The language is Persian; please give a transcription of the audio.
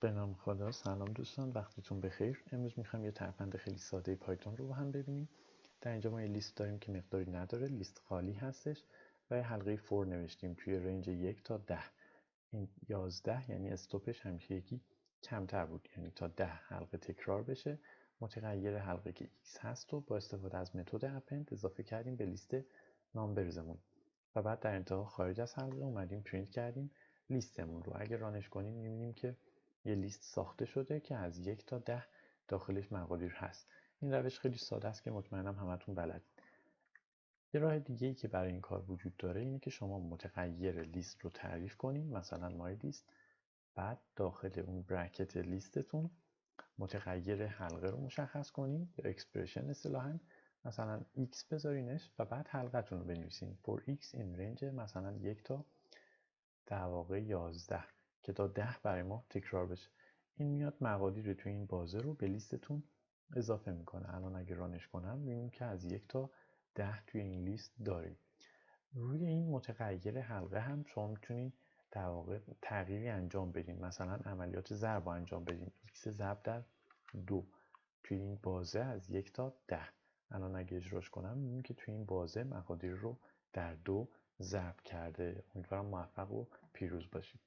به نام خدا. سلام دوستان، وقتتون بخیر. امروز میخوایم یه ترفند خیلی ساده پایتون رو با هم ببینیم. در اینجا ما یه لیست داریم که مقداری نداره، لیست خالی هستش و یه حلقه فور نوشتیم توی رنج 1 تا 10. این 11 یعنی استوپش همیشه یکی کمتر بود، یعنی تا 10 حلقه تکرار بشه. متغیر حلقه که x هست و با استفاده از متد اپند اضافه کردیم به لیست نامبرزمون و بعد در انتها خارج از حلقه اومدیم پرینت کردیم لیستمون رو. اگه رانش کنیم می‌بینیم که یه لیست ساخته شده که از 1 تا 10 داخلش مقادیر هست. این روش خیلی ساده است که مطمئنم همتون بلدید. یه راه دیگه‌ای که برای این کار وجود داره اینه که شما متغیر لیست رو تعریف کنین، مثلا مای لیست، بعد داخل اون برکت لیستتون متغیر حلقه رو مشخص کنین یا اکسپرشن اصطلاحاً، مثلا x بذارینش و بعد حلقتون رو بنویسین for x in range مثلا 1 تا در واقع 11 که تا 10 برای ما تکرار بشه. این میاد مقادیر توی این بازه رو به لیستتون اضافه میکنه. الان اگه رانش کنم میبینیم که از 1 تا 10 توی این لیست داریم. روی این متغیر حلقه هم شما میتونید در واقع تغییری انجام بدین، مثلا عملیات ضرب رو انجام بدین، x ضرب در 2 توی این بازه از 1 تا 10. الان اگه اجراش کنم میبینیم که توی این بازه مقادیر رو در 2 ضرب کرده. امیدوارم موفق و پیروز باشید.